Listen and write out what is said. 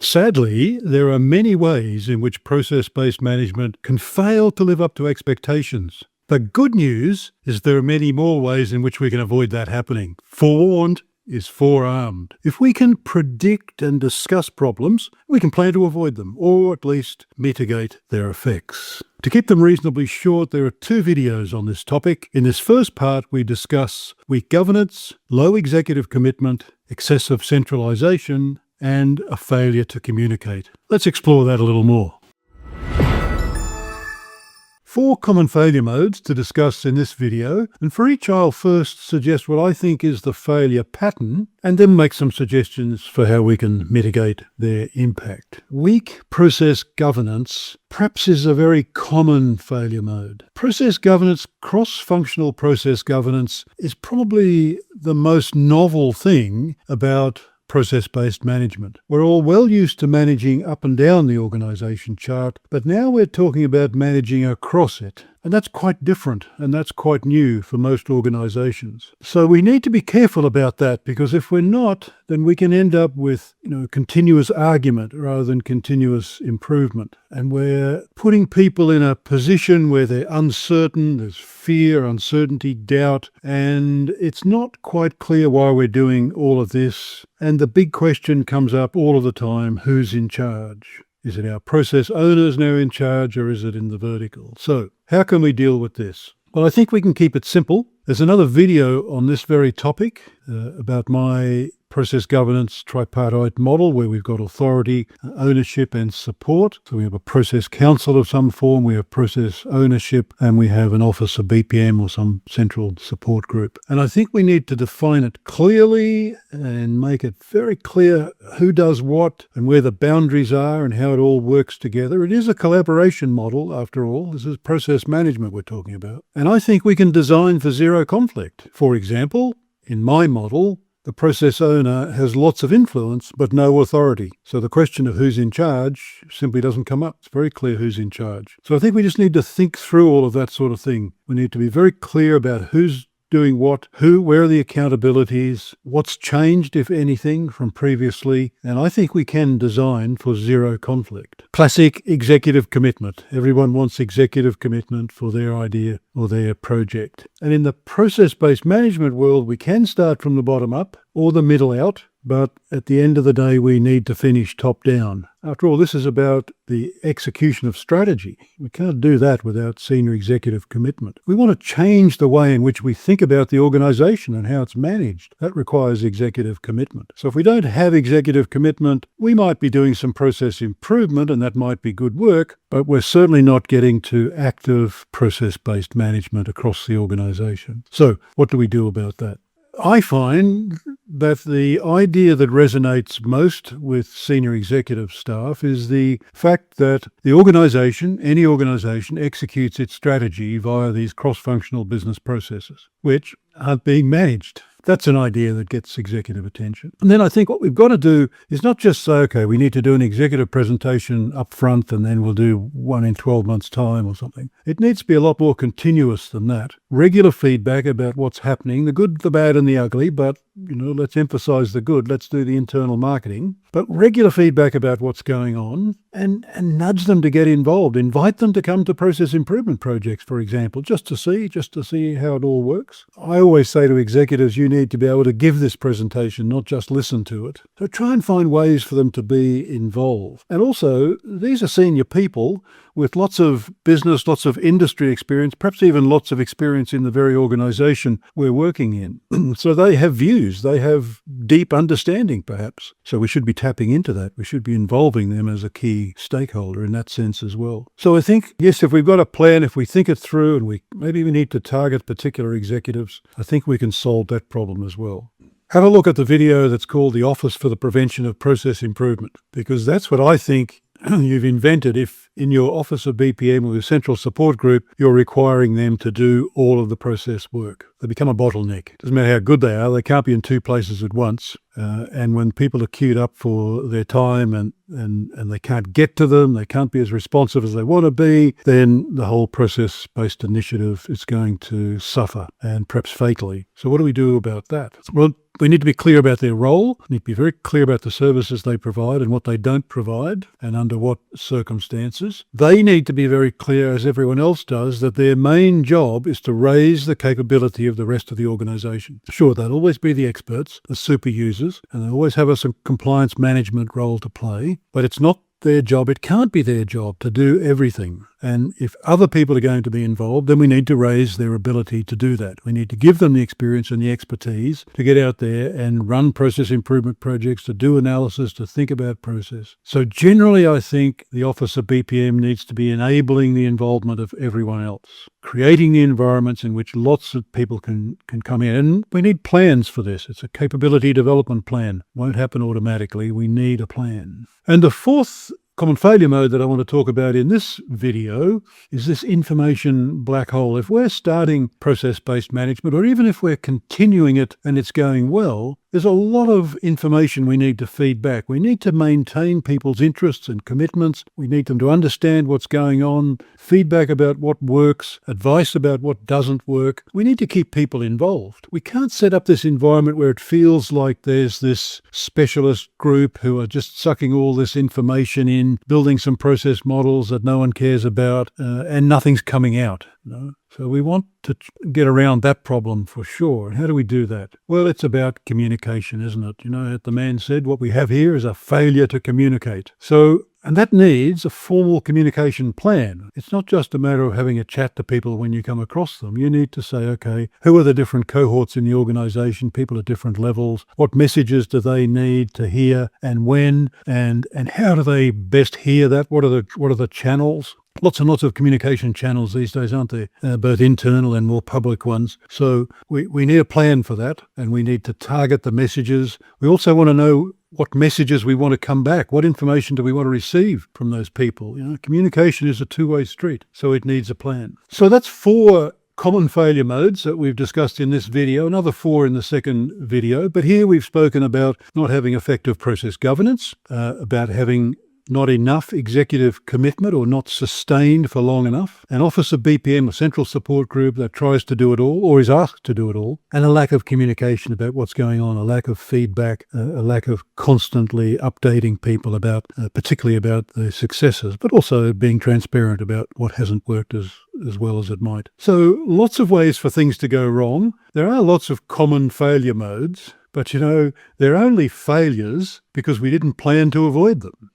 Sadly, there are many ways in which process-based management can fail to live up to expectations. The good news is there are many more ways in which we can avoid that happening. Forewarned is forearmed. If we can predict and discuss problems, we can plan to avoid them, or at least mitigate their effects. To keep them reasonably short, there are 2 videos on this topic. In this first part, we discuss weak governance, low executive commitment, excessive centralization, and a failure to communicate. Let's explore that a little more. 4 common failure modes to discuss in this video, and for each I'll first suggest what I think is the failure pattern, and then make some suggestions for how we can mitigate their impact. Weak process governance perhaps is a very common failure mode. Process governance, cross-functional process governance, is probably the most novel thing about process-based management. We're all well used to managing up and down the organisation chart, but now we're talking about managing across it. And that's quite different, and that's quite new for most organisations. So we need to be careful about that, because if we're not, then we can end up with continuous argument rather than continuous improvement. And we're putting people in a position where they're uncertain, there's fear, uncertainty, doubt, and it's not quite clear why we're doing all of this. And the big question comes up all of the time: who's in charge? Is it our process owners now in charge, or is it in the vertical? So how can we deal with this? Well, I think we can keep it simple. There's another video on this very topic about my process governance tripartite model, where we've got authority, ownership and support. So we have a process council of some form, we have process ownership, and we have an office of BPM or some central support group. And I think we need to define it clearly and make it very clear who does what and where the boundaries are and how it all works together. It is a collaboration model, after all. This is process management we're talking about. And I think we can design for zero conflict. For example, in my model, the process owner has lots of influence but no authority. So the question of who's in charge simply doesn't come up. It's very clear who's in charge. So I think we just need to think through all of that sort of thing. We need to be very clear about who's doing what, where are the accountabilities, what's changed, if anything, from previously. And I think we can design for zero conflict. Classic executive commitment. Everyone wants executive commitment for their idea or their project. And in the process-based management world, we can start from the bottom up or the middle out, but at the end of the day, we need to finish top down. After all, this is about the execution of strategy. We can't do that without senior executive commitment. We want to change the way in which we think about the organisation and how it's managed. That requires executive commitment. So if we don't have executive commitment, we might be doing some process improvement, and that might be good work, but we're certainly not getting to active process-based management across the organisation. So what do we do about that? I find that the idea that resonates most with senior executive staff is the fact that the organisation, any organisation, executes its strategy via these cross-functional business processes, which aren't being managed. That's an idea that gets executive attention. And then I think what we've got to do is not just say, okay, we need to do an executive presentation up front and then we'll do one in 12 months' time or something. It needs to be a lot more continuous than that. Regular feedback about what's happening, the good, the bad and the ugly, but let's emphasize the good. Let's do the internal marketing. But regular feedback about what's going on and nudge them to get involved. Invite them to come to process improvement projects, for example, just to see how it all works. I always say to executives, you need to be able to give this presentation, not just listen to it. So try and find ways for them to be involved. And also, these are senior people with lots of business, lots of industry experience, perhaps even lots of experience in the very organisation we're working in. So they have views, they have deep understanding perhaps. So we should be tapping into that. We should be involving them as a key stakeholder in that sense as well. So I think, yes, if we've got a plan, if we think it through and maybe we need to target particular executives, I think we can solve that problem as well. Have a look at the video that's called The Office for the Prevention of Process Improvement, because that's what I think you've invented if in your office of BPM or your central support group, you're requiring them to do all of the process work. they become a bottleneck. Doesn't matter how good they are, they can't be in two places at once. And when people are queued up for their time and they can't get to them, they can't be as responsive as they want to be, then the whole process-based initiative is going to suffer, and perhaps fatally. So what do we do about that? Well, we need to be clear about their role, we need to be very clear about the services they provide and what they don't provide and under what circumstances. They need to be very clear, as everyone else does, that their main job is to raise the capability of the rest of the organisation. Sure, they'll always be the experts, the super users, and they always have a compliance management role to play, but it's not their job, it can't be their job to do everything. And if other people are going to be involved, then we need to raise their ability to do that. We need to give them the experience and the expertise to get out there and run process improvement projects, to do analysis, to think about process. So generally, I think the Office of BPM needs to be enabling the involvement of everyone else, creating the environments in which lots of people can come in. And we need plans for this. It's a capability development plan. Won't happen automatically. We need a plan. And the fourth common failure mode that I want to talk about in this video is this information black hole. If we're starting process-based management, or even if we're continuing it and it's going well, there's a lot of information we need to feed back. We need to maintain people's interests and commitments. We need them to understand what's going on, feedback about what works, advice about what doesn't work. We need to keep people involved. We can't set up this environment where it feels like there's this specialist group who are just sucking all this information in, building some process models that no one cares about, and nothing's coming out. No? So we want to get around that problem for sure. How do we do that? Well, it's about communication, isn't it? You know, the man said, what we have here is a failure to communicate. And that needs a formal communication plan. It's not just a matter of having a chat to people when you come across them. You need to say, okay, who are the different cohorts in the organisation, people at different levels? What messages do they need to hear and when? And how do they best hear that? What are the channels? Lots and lots of communication channels these days, aren't there? Both internal and more public ones. So we need a plan for that, and we need to target the messages. We also want to know what messages we want to come back. What information do we want to receive from those people? You know, communication is a two-way street, so it needs a plan. So that's 4 common failure modes that we've discussed in this video, another 4 in the second video. But here we've spoken about not having effective process governance, about having not enough executive commitment or not sustained for long enough, an Office of BPM, a central support group that tries to do it all or is asked to do it all, and a lack of communication about what's going on, a lack of feedback, a lack of constantly updating people about, particularly about the successes, but also being transparent about what hasn't worked as well as it might. So lots of ways for things to go wrong. There are lots of common failure modes, but you know, they're only failures because we didn't plan to avoid them.